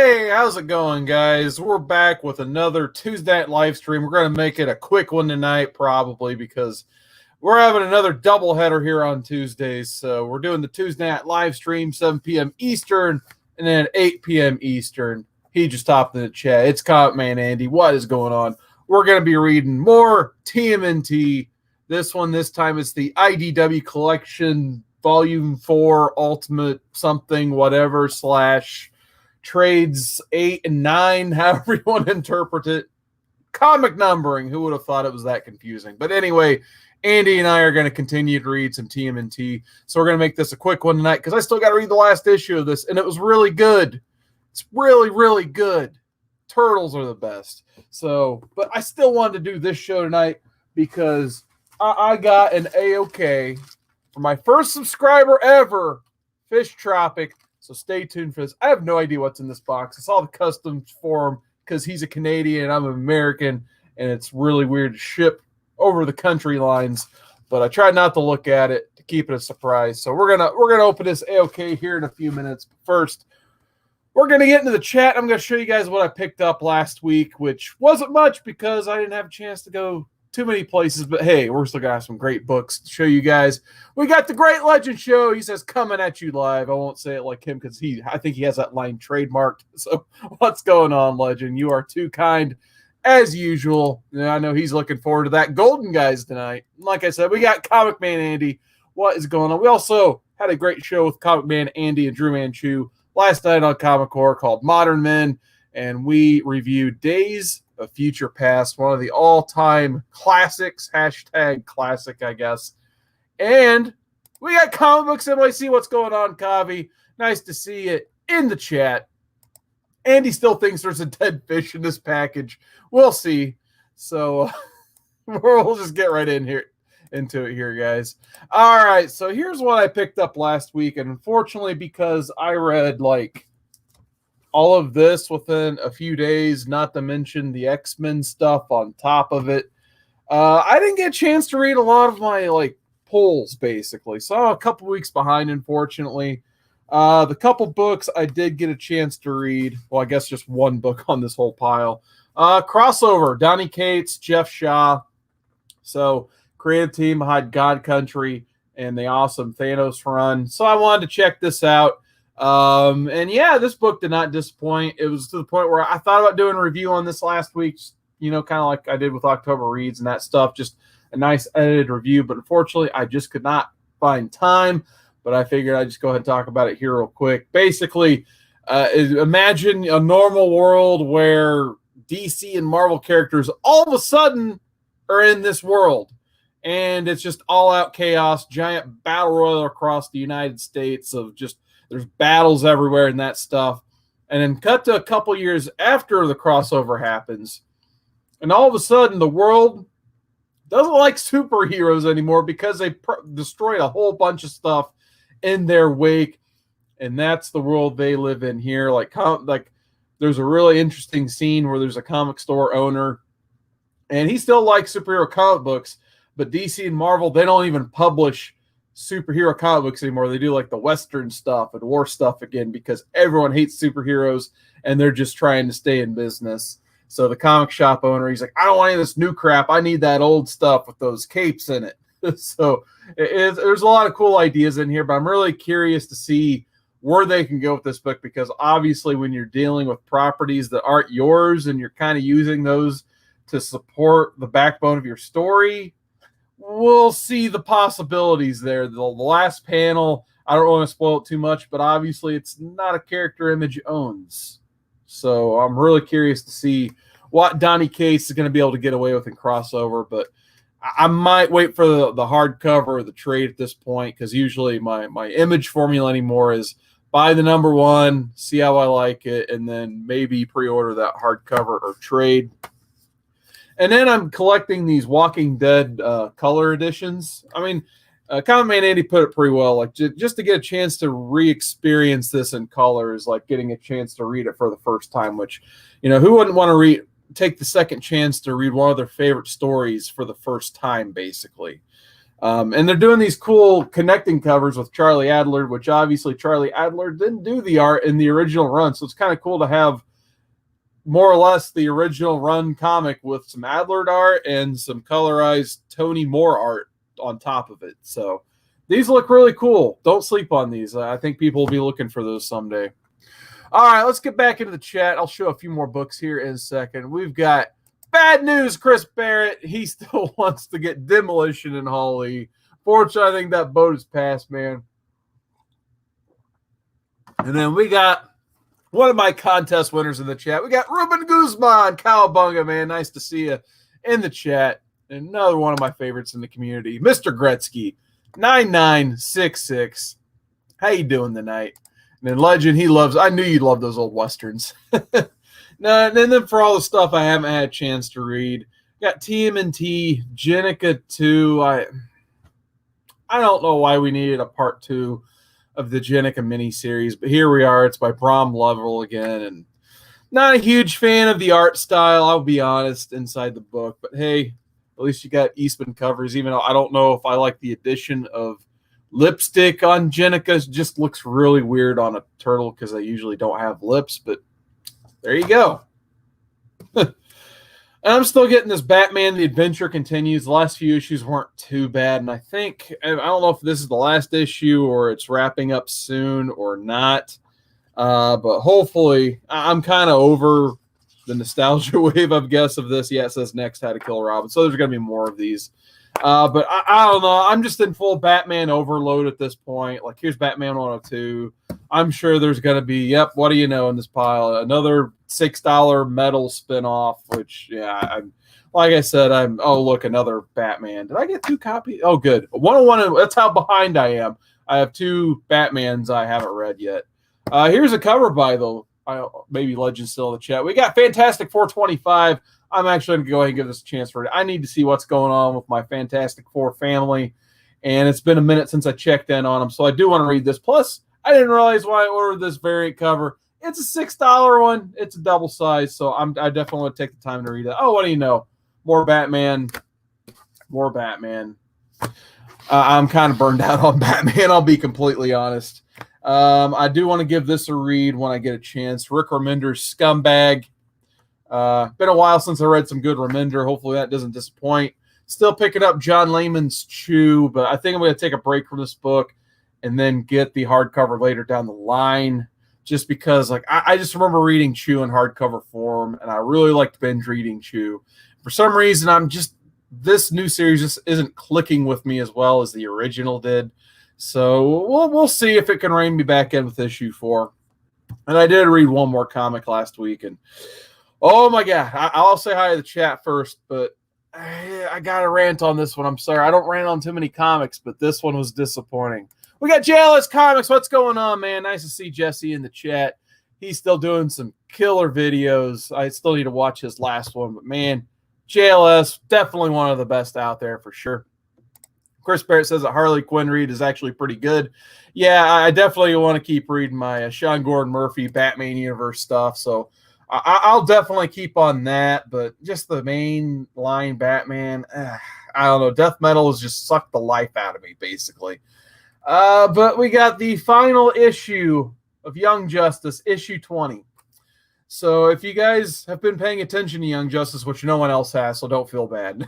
Hey, how's it going, guys? We're back with another Tuesday night live stream. We're going to make it a quick one tonight, probably, because we're having another doubleheader here on Tuesdays. So we're doing the Tuesday night live stream, 7 p.m. Eastern, and then 8 p.m. Eastern. He just hopped in the chat. It's Comic Man Andy. What is going on? We're going to be reading more TMNT. This time, it's the IDW Collection Volume 4 Ultimate something, whatever, / trades 8 and 9, however you want to interpret it. Comic numbering. Who would have thought it was that confusing? But anyway, Andy and I are going to continue to read some TMNT. So we're going to make this a quick one tonight because I still got to read the last issue of this, and it was really good. It's really, really good. Turtles are the best. So, but I still wanted to do this show tonight because I got an AOK for my first subscriber ever, Fish Tropic. So stay tuned for this. I have no idea what's in this box. I saw the customs for him because he's a Canadian and I'm an American, and it's really weird to ship over the country lines. But I tried not to look at it to keep it a surprise. So we're gonna open this AOK here in a few minutes. But first, we're gonna get into the chat. I'm gonna show you guys what I picked up last week, which wasn't much because I didn't have a chance to go too many places, but hey, we're still gonna have some great books to show you guys. We got the Great Legend Show. He says coming at you live. I won't say it like him because I think he has that line trademarked. So what's going on, Legend? You are too kind as usual. And I know he's looking forward to that. Golden Guys tonight. Like I said, we got Comic Man Andy. What is going on? We also had a great show with Comic Man Andy and Drew Manchu last night on Comic Core called Modern Men, and we reviewed Days of Future Past, one of the all-time classics, #classic, I guess. And we got Comic Books NYC. What's going on, Kavi? Nice to see it in the chat. Andy still thinks there's a dead fish in this package. We'll see. So we'll just get right into it here, guys. All right, so here's what I picked up last week, and unfortunately, because I read like all of this within a few days, not to mention the X-Men stuff on top of it, I didn't get a chance to read a lot of my polls, basically. So I'm a couple weeks behind, unfortunately. The couple books I did get a chance to read, well, I guess just one book on this whole pile. Crossover, Donny Cates, Jeff Shaw. So creative team behind God Country and the awesome Thanos run. So I wanted to check this out. And yeah, this book did not disappoint. It was to the point where I thought about doing a review on this last week, kind of like I did with October Reads and that stuff, just a nice edited review. But unfortunately, I just could not find time. But I figured I'd just go ahead and talk about it here real quick. Basically, imagine a normal world where DC and Marvel characters all of a sudden are in this world. And it's just all-out chaos, giant battle royal across the United States of just there's battles everywhere and that stuff. And then cut to a couple years after the crossover happens. And all of a sudden, the world doesn't like superheroes anymore because they destroyed a whole bunch of stuff in their wake. And that's the world they live in here. Like there's a really interesting scene where there's a comic store owner. And he still likes superhero comic books. But DC and Marvel, they don't even publish superhero comic books anymore. They do like the Western stuff and war stuff again because everyone hates superheroes and they're just trying to stay in business. So the comic shop owner, he's like, I don't want any of this new crap. I need that old stuff with those capes in it. So there's a lot of cool ideas in here, but I'm really curious to see where they can go with this book because obviously when you're dealing with properties that aren't yours and you're kind of using those to support the backbone of your story, we'll see the possibilities there. The last panel, I don't want to spoil it too much, but obviously it's not a character Image owns. So I'm really curious to see what Donny Cates is going to be able to get away with in crossover, but I might wait for the hardcover or the trade at this point because usually my Image formula anymore is buy the number one, see how I like it, and then maybe pre-order that hardcover or trade. And then I'm collecting these Walking Dead color editions. I mean, Comic Man Andy put it pretty well. Like just to get a chance to re-experience this in color is like getting a chance to read it for the first time. Which, who wouldn't want to take the second chance to read one of their favorite stories for the first time, basically. And they're doing these cool connecting covers with Charlie Adler, which obviously Charlie Adler didn't do the art in the original run. So it's kind of cool to have more or less the original run comic with some Adler art and some colorized Tony Moore art on top of it. So these look really cool. Don't sleep on these. I think people will be looking for those someday. All right, let's get back into the chat. I'll show a few more books here in a second. We've got bad news, Chris Barrett. He still wants to get Demolition in Holly. Fortunately, I think that boat is passed, man. And then we got one of my contest winners in the chat. We got Ruben Guzman, Cowabunga, man. Nice to see you in the chat. And another one of my favorites in the community, Mr. Gretzky, 9966. How you doing tonight? And then Legend, he loves, I knew you'd love those old Westerns. No, and then for all the stuff I haven't had a chance to read, got TMNT, Jenica 2. I don't know why we needed a part 2 of the Jenica miniseries, but here we are. It's by Brom Lovell again, and not a huge fan of the art style, I'll be honest, inside the book. But hey, at least you got Eastman covers, even though I don't know if I like the addition of lipstick on Jenica. It just looks really weird on a turtle because they usually don't have lips, but there you go. And I'm still getting this Batman The Adventure Continues. The last few issues weren't too bad, and I think, I don't know if this is the last issue or it's wrapping up soon or not, but hopefully I'm kind of over the nostalgia wave, I guess, of this. Yeah, it says next How to Kill Robin, so there's going to be more of these. But I don't know. I'm just in full Batman overload at this point. Like, here's Batman 102. I'm sure there's going to be, yep, what do you know in this pile? Another $6 metal spinoff, which, yeah, like I said, oh, look, another Batman. Did I get 2 copies? Oh, good. 101, that's how behind I am. I have 2 Batmans I haven't read yet. Here's a cover by, though, maybe Legend still in the chat. We got Fantastic 425. I'm actually going to go ahead and give this a chance for it. I need to see what's going on with my Fantastic Four family, and it's been a minute since I checked in on them, so I do want to read this. Plus, I didn't realize why I ordered this variant cover. It's a $6 one. It's a double size, so I definitely want to take the time to read it. Oh, what do you know? More Batman. More Batman. I'm kind of burned out on Batman, I'll be completely honest. I do want to give this a read when I get a chance. Rick Remender's Scumbag. Been a while since I read some good Remender. Hopefully that doesn't disappoint. Still picking up John Layman's Chew, but I think I'm going to take a break from this book and then get the hardcover later down the line, just because like I just remember reading Chew in hardcover form, and I really liked binge reading Chew. For some reason, this new series just isn't clicking with me as well as the original did. So we'll see if it can rein me back in with issue 4. And I did read one more comic last week, and oh my God, I'll say hi to the chat first, but I got to rant on this one. I'm sorry. I don't rant on too many comics, but this one was disappointing. We got JLS Comics. What's going on, man? Nice to see Jesse in the chat. He's still doing some killer videos. I still need to watch his last one, but man, JLS, definitely one of the best out there for sure. Chris Barrett says that Harley Quinn read is actually pretty good. Yeah, I definitely want to keep reading my Sean Gordon Murphy Batman Universe stuff, so I'll definitely keep on that, but just the main line Batman, I don't know. Death Metal has just sucked the life out of me, basically. But we got the final issue of Young Justice, issue 20. So if you guys have been paying attention to Young Justice, which no one else has, so don't feel bad.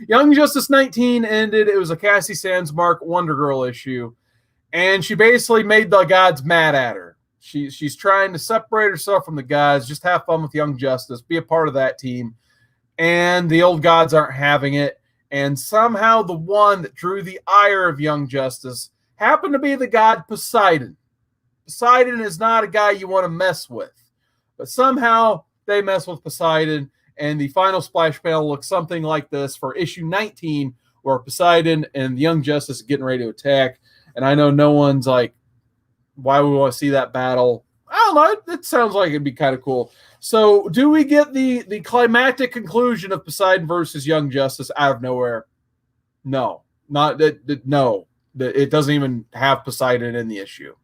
Young Justice 19 ended. It was a Cassie Sandsmark Wonder Girl issue, and she basically made the gods mad at her. She's trying to separate herself from the gods, just have fun with Young Justice, be a part of that team. And the old gods aren't having it. And somehow the one that drew the ire of Young Justice happened to be the god Poseidon. Poseidon is not a guy you want to mess with. But somehow they mess with Poseidon, and the final splash panel looks something like this for issue 19, where Poseidon and Young Justice are getting ready to attack. And I know no one's like, why we want to see that battle. I don't know. It sounds like it'd be kind of cool. So do we get the climactic conclusion of Poseidon versus Young Justice out of nowhere? No. Not that. No. It doesn't even have Poseidon in the issue.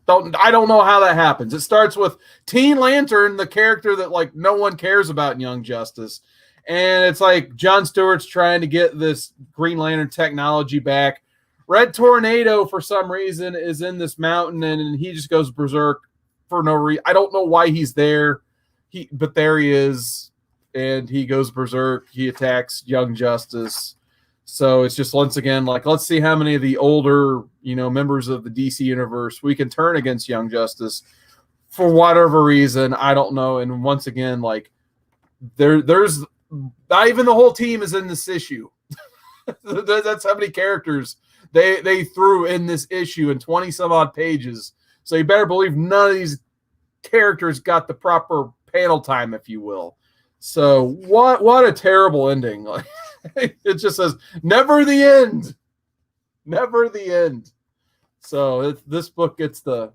I don't know how that happens. It starts with Teen Lantern, the character that like no one cares about in Young Justice. And it's like John Stewart's trying to get this Green Lantern technology back. Red Tornado, for some reason, is in this mountain, and he just goes berserk for no reason. I don't know why he's there, but there he is, and he goes berserk. He attacks Young Justice. So it's just, once again, like, let's see how many of the older, members of the DC universe we can turn against Young Justice for whatever reason. I don't know. And once again, like, there's not even the whole team is in this issue. That's how many characters they threw in this issue in 20 some odd pages. So you better believe none of these characters got the proper panel time, if you will. So what a terrible ending. Like, it just says never the end. Never the end. So this book gets there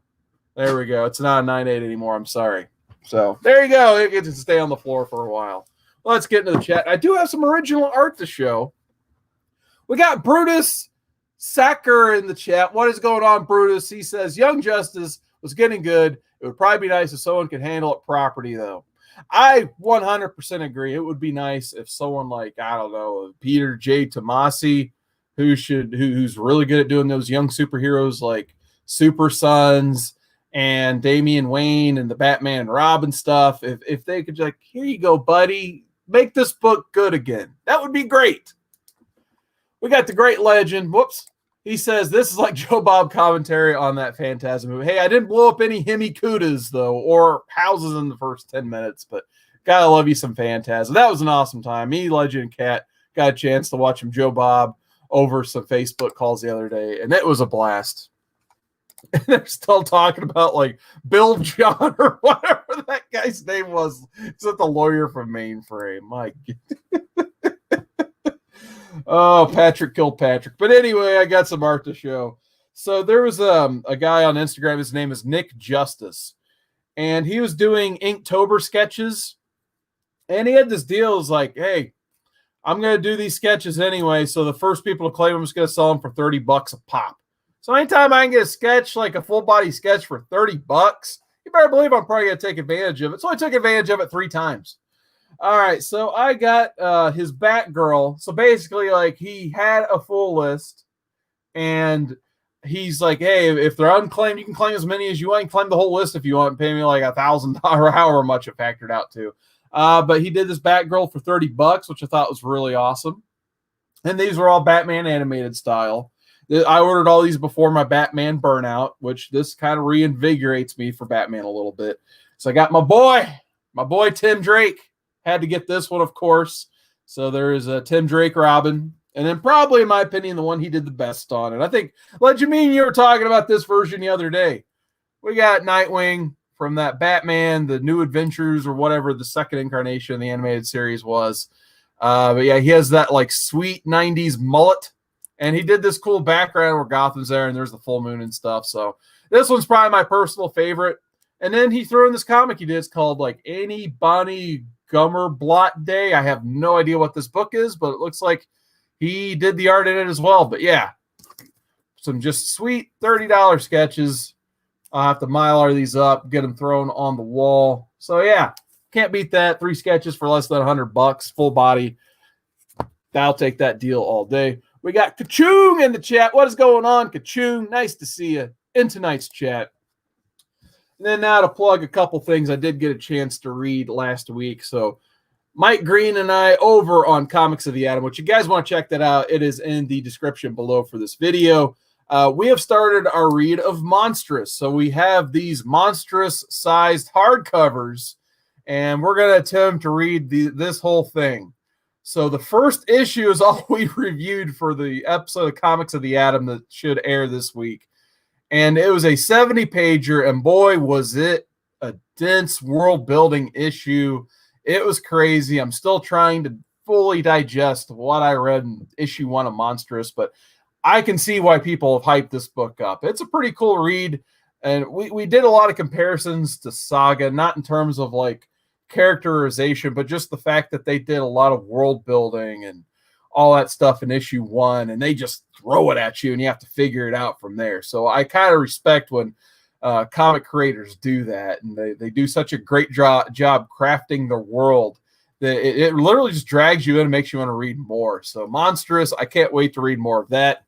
we go. It's not a 9.8 anymore. I'm sorry. So there you go. It gets to stay on the floor for a while. Let's get into the chat. I do have some original art to show. We got Brutus Sacker in the chat. What is going on, Brutus? He says, Young Justice was getting good. It would probably be nice if someone could handle it properly, though. I 100% agree. It would be nice if someone like, I don't know, Peter J. Tomasi, who's really good at doing those young superheroes like Super Sons and Damian Wayne and the Batman and Robin stuff, if they could, like, here you go, buddy, make this book good again. That would be great. We got the great legend. Whoops. He says, this is like Joe Bob commentary on that Phantasm movie. Hey, I didn't blow up any Hemi-Kudas, though, or houses in the first 10 minutes, but gotta love you some Phantasm. That was an awesome time. Me, Legend, and Cat got a chance to watch him, Joe Bob, over some Facebook calls the other day, and it was a blast. And they're still talking about, like, Bill John or whatever that guy's name was. It's the lawyer from Mainframe. My goodness. Oh, Patrick killed Patrick. But anyway, I got some art to show. So there was a guy on Instagram. His name is Nick Justice. And he was doing Inktober sketches. And he had this deal. It was like, hey, I'm going to do these sketches anyway. So the first people to claim them, I'm just going to sell them for $30 a pop. So anytime I can get a sketch, like a full body sketch for $30, you better believe I'm probably going to take advantage of it. So I took advantage of it 3 times. All right, so I got his Batgirl. So basically, like, he had a full list, and he's like, hey, if they're unclaimed, you can claim as many as you want. You can claim the whole list if you want, and pay me like $1,000, however much it factored out to. But he did this Batgirl for $30, which I thought was really awesome. And these were all Batman animated style. I ordered all these before my Batman burnout, which this kind of reinvigorates me for Batman a little bit. So I got my boy Tim Drake. Had to get this one, of course. So there is a Tim Drake Robin. And then probably, in my opinion, the one he did the best on. And I think, Legend, me and you were talking about this version the other day. We got Nightwing from that Batman, the New Adventures, or whatever the second incarnation of the animated series was. But yeah, he has that, like, sweet 90s mullet. And he did this cool background where Gotham's there and there's the full moon and stuff. So this one's probably my personal favorite. And then he threw in this comic he did. It's called, like, Annie Bonnie Gummer Blot Day. I have no idea what this book is, but it looks like he did the art in it as well. But yeah, some just sweet $30 sketches. I'll have to Mylar these up, get them thrown on the wall. So yeah, can't beat that. 3 sketches for less than $100, full body. I'll take that deal all day. We got Kachung in the chat. What is going on, Kachung? Nice to see you in tonight's chat. And then now to plug a couple things I did get a chance to read last week. So Mike Green and I over on Comics of the Atom, which you guys want to check that out. It is in the description below for this video. We have started our read of Monstrous. So we have these monstrous-sized hardcovers, and we're going to attempt to read this whole thing. So the first issue is all we reviewed for the episode of Comics of the Atom that should air this week. And it was a 70-pager, and boy, was it a dense world-building issue. It was crazy. I'm still trying to fully digest what I read in issue 1 of Monstrous, but I can see why people have hyped this book up. It's a pretty cool read, and we did a lot of comparisons to Saga, not in terms of, like, characterization, but just the fact that they did a lot of world-building and all that stuff in issue 1, and they just throw it at you and you have to figure it out from there. So I kind of respect when comic creators do that, and they do such a great job crafting the world It literally just drags you in and makes you want to read more. So monstrous. I can't wait to read more of that.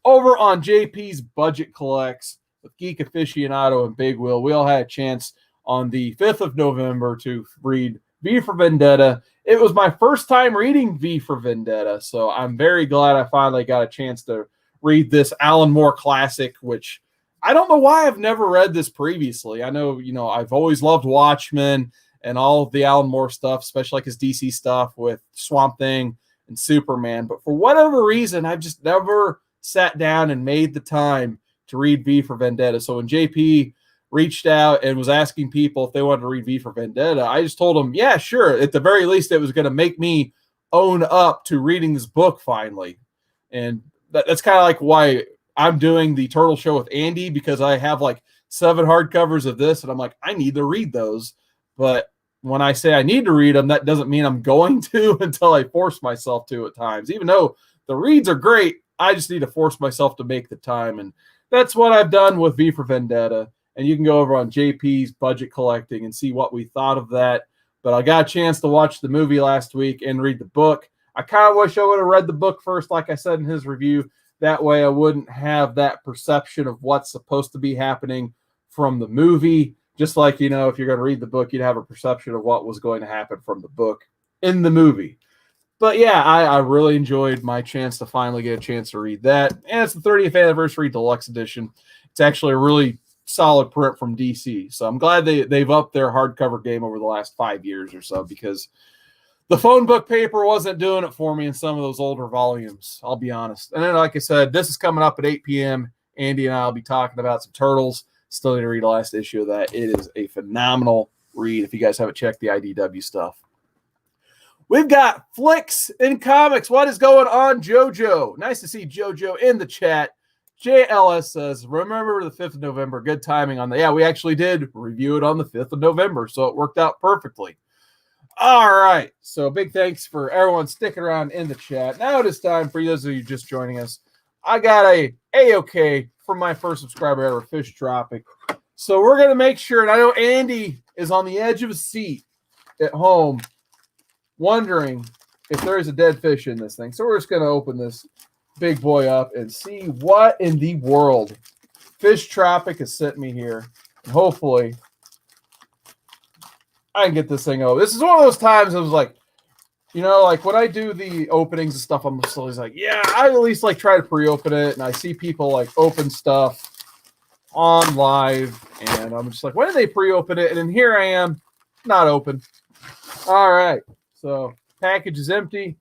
Over on JP's Budget Collects with Geek Aficionado and Big Will, we all had a chance on the 5th of November to read V for Vendetta. It was my first time reading V for Vendetta, so I'm very glad I finally got a chance to read this Alan Moore classic, which I don't know why I've never read this previously. I know, I've always loved Watchmen and all of the Alan Moore stuff, especially like his DC stuff with Swamp Thing and Superman. But for whatever reason, I've just never sat down and made the time to read V for Vendetta. So when JP reached out and was asking people if they wanted to read V for Vendetta, I just told them, yeah, sure. At the very least, it was going to make me own up to reading this book finally. And that's kind of like why I'm doing the Turtle Show with Andy, because I have like 7 hardcovers of this, and I'm like, I need to read those. But when I say I need to read them, that doesn't mean I'm going to until I force myself to at times. Even though the reads are great, I just need to force myself to make the time. And that's what I've done with V for Vendetta. And you can go over on JP's Budget Collecting and see what we thought of that. But I got a chance to watch the movie last week and read the book. I kind of wish I would have read the book first, like I said in his review. That way I wouldn't have that perception of what's supposed to be happening from the movie. Just like, if you're going to read the book, you'd have a perception of what was going to happen from the book in the movie. But yeah, I really enjoyed my chance to finally get a chance to read that. And it's the 30th Anniversary Deluxe Edition. It's actually a really solid print from DC. So I'm glad they've upped their hardcover game over the last 5 years or so, because the phone book paper wasn't doing it for me in some of those older volumes, I'll be honest. And then, like I said, this is coming up at 8 p.m. Andy and I will be talking about some Turtles. Still need to read the last issue of that. It is a phenomenal read if you guys haven't checked the IDW stuff. We've got Flicks in Comics. What is going on, JoJo? Nice to see JoJo in the chat. JLS says, remember the 5th of November. Good timing on that. Yeah, we actually did review it on the 5th of November, so it worked out perfectly. All right. So big thanks for everyone sticking around in the chat. Now it is time for those of you just joining us. I got a AOK from my first subscriber ever, Fish Tropic. So we're going to make sure, and I know Andy is on the edge of his seat at home wondering if there is a dead fish in this thing. So we're just going to open this big boy up and see what in the world Fish Tropic has sent me here. And hopefully I can get this thing over. This is one of those times I was like, like when I do the openings and stuff, I'm just always like, yeah, I at least like try to pre-open it. And I see people like open stuff on live, and I'm just like, when did they pre-open it? And then here I am, not open. All right. So package is empty.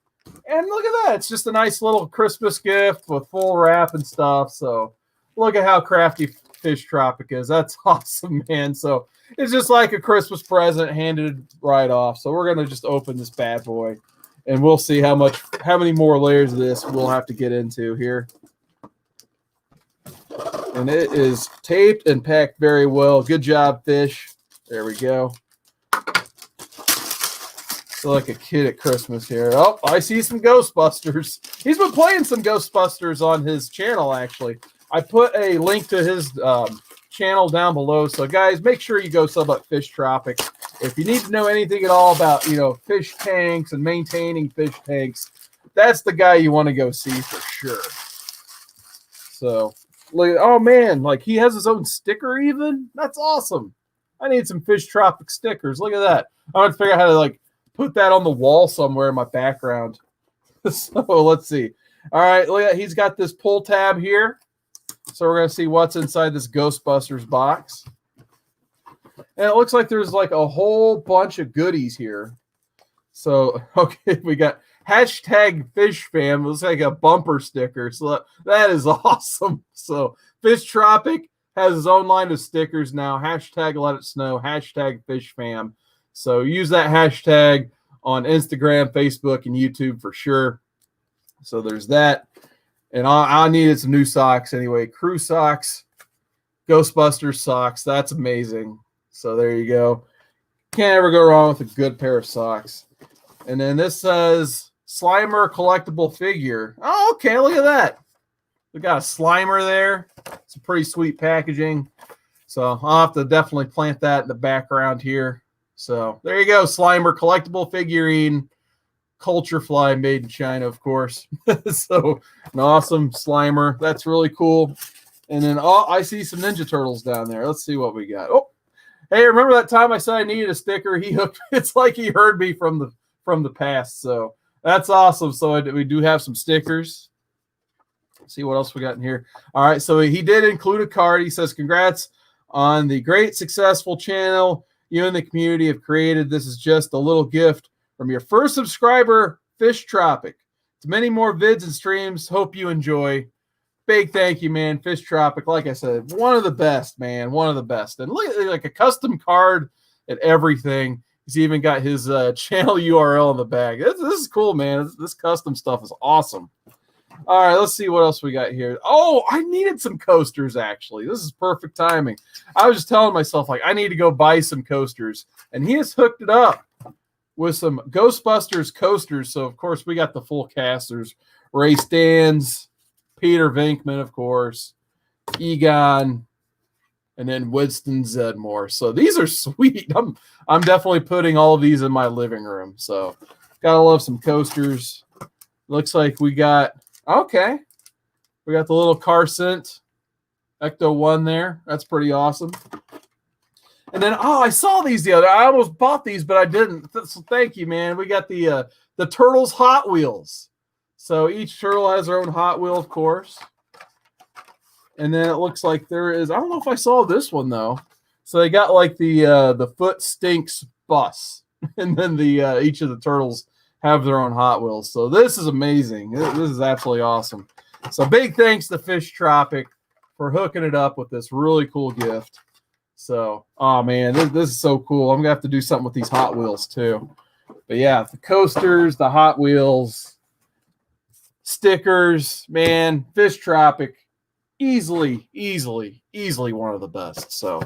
And look at that. It's just a nice little Christmas gift with full wrap and stuff. So look at how crafty Fish Tropic is. That's awesome, man. So it's just like a Christmas present handed right off. So we're going to just open this bad boy, and we'll see how many more layers of this we'll have to get into here. And it is taped and packed very well. Good job, Fish. There we go. Feel like a kid at Christmas here. Oh, I see some Ghostbusters. He's been playing some Ghostbusters on his channel, actually. I put a link to his channel down below. So, guys, make sure you go sub up Fish Tropic. If you need to know anything at all about, fish tanks and maintaining fish tanks, that's the guy you want to go see for sure. So, look, oh, man, like he has his own sticker even? That's awesome. I need some Fish Tropic stickers. Look at that. I want to figure out how to, like, put that on the wall somewhere in my background. So let's see. All right, look at, he's got this pull tab here. So we're going to see what's inside this Ghostbusters box. And it looks like there's like a whole bunch of goodies here. So, okay, we got hashtag Fish Fam. It looks like a bumper sticker. So that is awesome. So Fish Tropic has his own line of stickers now. Hashtag Let It Snow. Hashtag Fish Fam. So use that hashtag on Instagram, Facebook, and YouTube for sure. So there's that. And I needed some new socks anyway. Crew socks, Ghostbusters socks. That's amazing. So there you go. Can't ever go wrong with a good pair of socks. And then this says Slimer collectible figure. Oh, okay. Look at that. We got a Slimer there. It's a pretty sweet packaging. So I'll have to definitely plant that in the background here. So there you go, Slimer collectible figurine, culture fly made in China, of course. So an awesome Slimer. That's really cool. And then I see some Ninja Turtles down there. Let's see what we got. Oh, hey, remember that time I said I needed a sticker? He hooked. It's like he heard me from the past. So that's awesome. So we do have some stickers. Let's see what else we got in here. All right, so he did include a card. He says, "Congrats on the great successful channel you and the community have created. This is just a little gift from your first subscriber, Fish Tropic. To many more vids and streams. Hope you enjoy." Big thank you, man. Fish Tropic, like I said, one of the best, man. One of the best. And look, like a custom card and everything. He's even got his channel URL in the bag. This is cool, man. This custom stuff is awesome. All right, let's see what else we got here. Oh, I needed some coasters, actually. This is perfect timing. I was just telling myself, like, I need to go buy some coasters. And he has hooked it up with some Ghostbusters coasters. So, of course, we got the full cast. There's Ray Stans, Peter Venkman, of course, Egon, and then Winston Zedmore. So these are sweet. I'm definitely putting all of these in my living room. So gotta love some coasters. Looks like we got the little car scent Ecto 1 there. That's pretty awesome. And then I saw these the other. I almost bought these, but I didn't. So thank you, man. We got the Turtles Hot Wheels. So each turtle has their own Hot Wheel, of course. And then it looks like there is, I don't know if I saw this one, though. So they got like the Foot Stinks bus. And then each of the turtles have their own Hot Wheels. So this is amazing. This is absolutely awesome. So big thanks to Fish Tropic for hooking it up with this really cool gift. So, oh man, this is so cool. I'm going to have to do something with these Hot Wheels too. But yeah, the coasters, the Hot Wheels, stickers, man, Fish Tropic, easily one of the best. So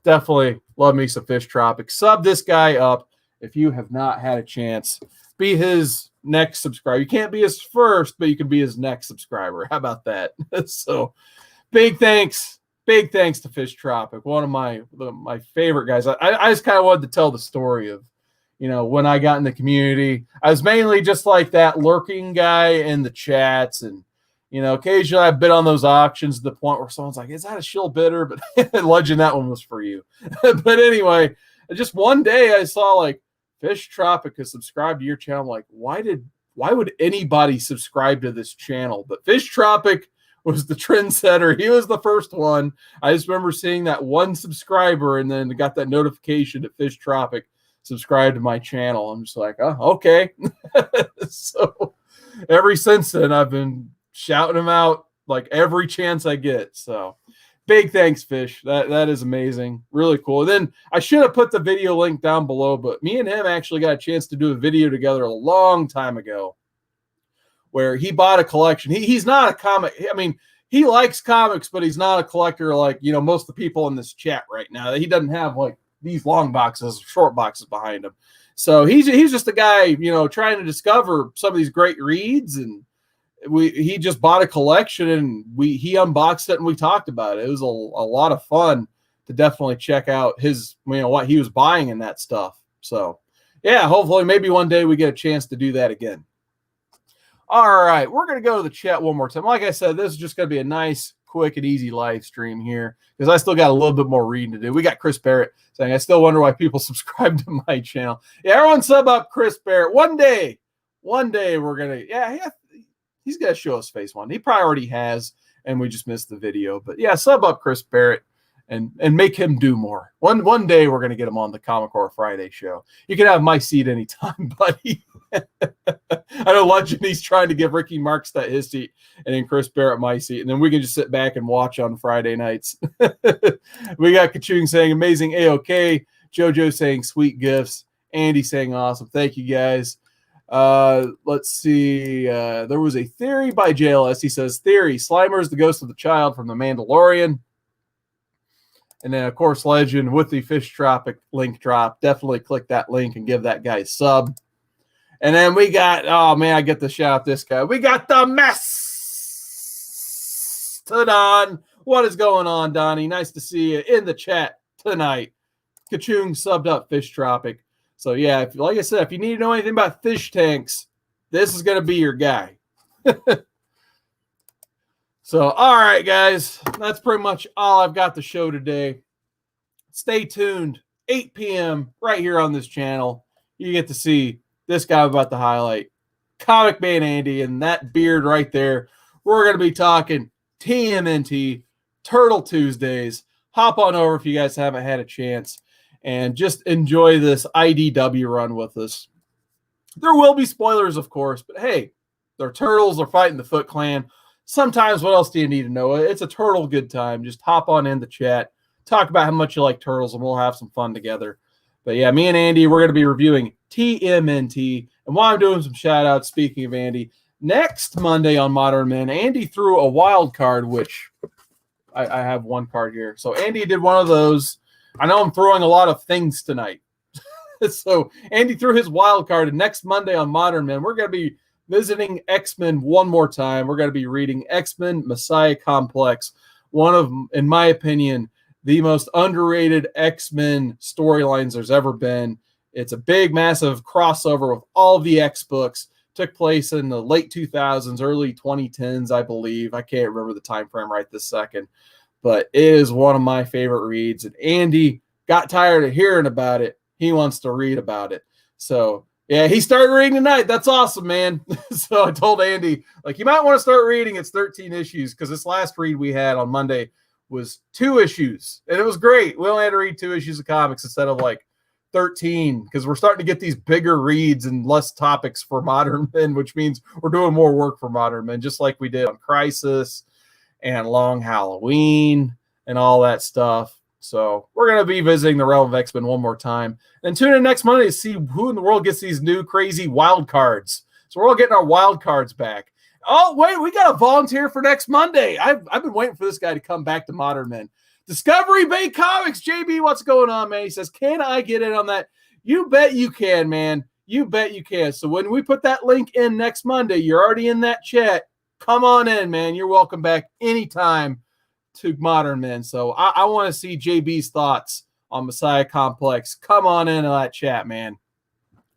definitely love me some Fish Tropic. Sub this guy up if you have not had a chance. Be his next subscriber. You can't be his first, but you can be his next subscriber. How about that? So big thanks to Fish Tropic, one of my favorite guys. I just kind of wanted to tell the story of, when I got in the community. I was mainly just like that lurking guy in the chats. And, occasionally I've been on those auctions to the point where someone's like, is that a shill bidder? But Legend, that one was for you. But anyway, just one day I saw like Fish Tropic has subscribed to your channel. I'm like, why would anybody subscribe to this channel? But Fish Tropic was the trendsetter. He was the first one. I just remember seeing that one subscriber and then got that notification that Fish Tropic subscribe to my channel. I'm just like, oh, okay. So ever since then, I've been shouting him out like every chance I get. So big thanks, Fish. That is amazing. Really cool. And then I should have put the video link down below, but me and him actually got a chance to do a video together a long time ago where he bought a collection. He's not a comic. I mean, he likes comics, but he's not a collector like, most of the people in this chat right now. He doesn't have like these long boxes, short boxes behind him. So he's just a guy, trying to discover some of these great reads. And he just bought a collection and he unboxed it and we talked about it. It was a lot of fun to definitely check out his, what he was buying in that stuff. So yeah, hopefully maybe one day we get a chance to do that again. All right, we're going to go to the chat one more time. Like I said, this is just going to be a nice, quick, and easy live stream here because I still got a little bit more reading to do. We got Chris Barrett saying, I still wonder why people subscribe to my channel. Yeah, everyone sub up Chris Barrett. One day we're going to, he's got to show his face one. He probably already has, and we just missed the video. But yeah, sub up Chris Barrett and make him do more. One day we're going to get him on the Comic Horror Friday show. You can have my seat anytime, buddy. I know Legend, he's trying to give Ricky Markstead his seat and then Chris Barrett my seat, and then we can just sit back and watch on Friday nights. We got Kachung saying amazing AOK, JoJo saying sweet gifts, Andy saying awesome. Thank you guys. Let's see. There was a theory by JLS. He says, theory, Slimer is the ghost of the child from The Mandalorian. And then, of course, Legend with the Fish Tropic link drop. Definitely click that link and give that guy a sub. And then we got, oh, man, I get to shout out this guy. We got the Mastodon. What is going on, Donnie? Nice to see you in the chat tonight. Kachung subbed up Fish Tropic. So, yeah, like I said, if you need to know anything about fish tanks, this is going to be your guy. So, all right, guys, that's pretty much all I've got to show today. Stay tuned, 8 p.m. right here on this channel. You get to see this guy I'm about to highlight, Comic Man Andy, and that beard right there. We're going to be talking TMNT, Turtle Tuesdays. Hop on over if you guys haven't had a chance and just enjoy this IDW run with us. There will be spoilers, of course, but hey, they're turtles. They're fighting the Foot Clan. Sometimes, what else do you need to know? It's a turtle good time. Just hop on in the chat, talk about how much you like turtles, and we'll have some fun together. But yeah, me and Andy, we're going to be reviewing TMNT. And while I'm doing some shout-outs, speaking of Andy, next Monday on Modern Men, Andy threw a wild card, which I have one card here. So Andy did one of those. I know I'm throwing a lot of things tonight. So Andy threw his wild card, and next Monday on Modern Men, we're going to be visiting X-Men one more time. We're going to be reading X-Men Messiah Complex, one of, in my opinion, the most underrated X-Men storylines there's ever been. It's a big, massive crossover with all of the X books. Took place in the late 2000s, early 2010s, I believe. I can't remember the time frame right this second, but it is one of my favorite reads. And Andy got tired of hearing about it. He wants to read about it. So, yeah, he started reading tonight. That's awesome, man. So I told Andy, like, you might want to start reading. It's 13 issues, because this last read we had on Monday was 2 issues, and it was great. We only had to read 2 issues of comics instead of like 13, because we're starting to get these bigger reads and less topics for Modern Men, which means we're doing more work for Modern Men, just like we did on Crisis and Long Halloween and all that stuff. So we're going to be visiting the Realm of X-Men one more time. And tune in next Monday to see who in the world gets these new crazy wild cards. So we're all getting our wild cards back. Oh, wait, we got a volunteer for next Monday. I've been waiting for this guy to come back to Modern Men. Discovery Bay Comics, JB, what's going on, man? He says, can I get in on that? You bet you can, man. You bet you can. So when we put that link in next Monday, you're already in that chat. Come on in, man. You're welcome back anytime to Modern Men. So I want to see JB's thoughts on Messiah Complex. Come on into that chat, man.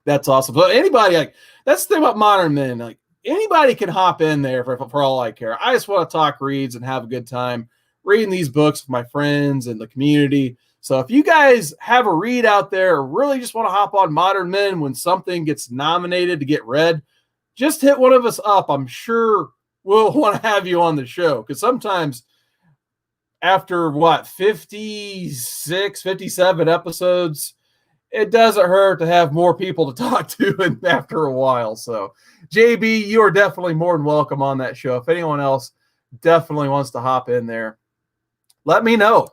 That's awesome. So anybody, like, that's the thing about Modern Men. Like, anybody can hop in there for all I care. I just want to talk reads and have a good time reading these books with my friends and the community. So if you guys have a read out there or really just want to hop on Modern Men when something gets nominated to get read, just hit one of us up. I'm sure we'll want to have you on the show, because sometimes after, 56, 57 episodes, it doesn't hurt to have more people to talk to and after a while. So, JB, you are definitely more than welcome on that show. If anyone else definitely wants to hop in there, let me know.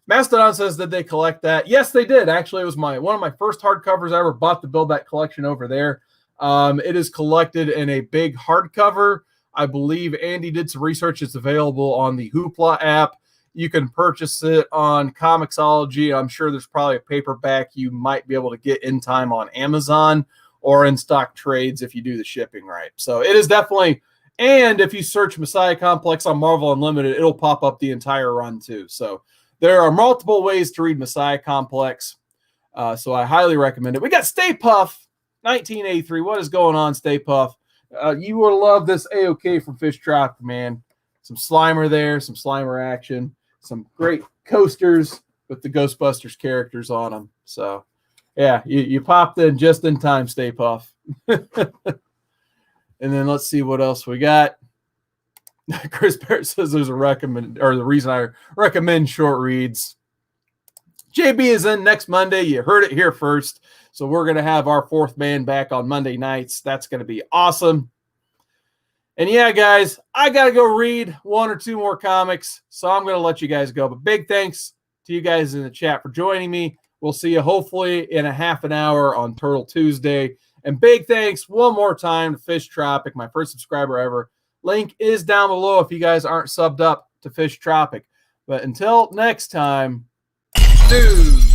Mastodon says, did they collect that? Yes, they did. Actually, it was one of my first hardcovers I ever bought to build that collection over there. It is collected in a big hardcover. I believe Andy did some research. It's available on the Hoopla app. You can purchase it on Comixology. I'm sure there's probably a paperback you might be able to get in time on Amazon or in stock trades if you do the shipping right. So it is definitely, and if you search Messiah Complex on Marvel Unlimited, it'll pop up the entire run too. So there are multiple ways to read Messiah Complex. So I highly recommend it. We got Stay Puff 1983. What is going on, Stay Puff? You will love this AOK from Fish Tropic, man. Some Slimer there, some Slimer action. Some great coasters with the Ghostbusters characters on them. So, yeah, you popped in just in time, Stay Puff. And then let's see what else we got. Chris Barrett says there's a recommend, or the reason I recommend short reads. JB is in next Monday. You heard it here first. So we're going to have our 4th man back on Monday nights. That's going to be awesome. And yeah, guys, I got to go read 1 or 2 more comics, so I'm going to let you guys go. But big thanks to you guys in the chat for joining me. We'll see you hopefully in a half an hour on Turtle Tuesday. And big thanks one more time to Fish Tropic, my first subscriber ever. Link is down below if you guys aren't subbed up to Fish Tropic. But until next time, dude.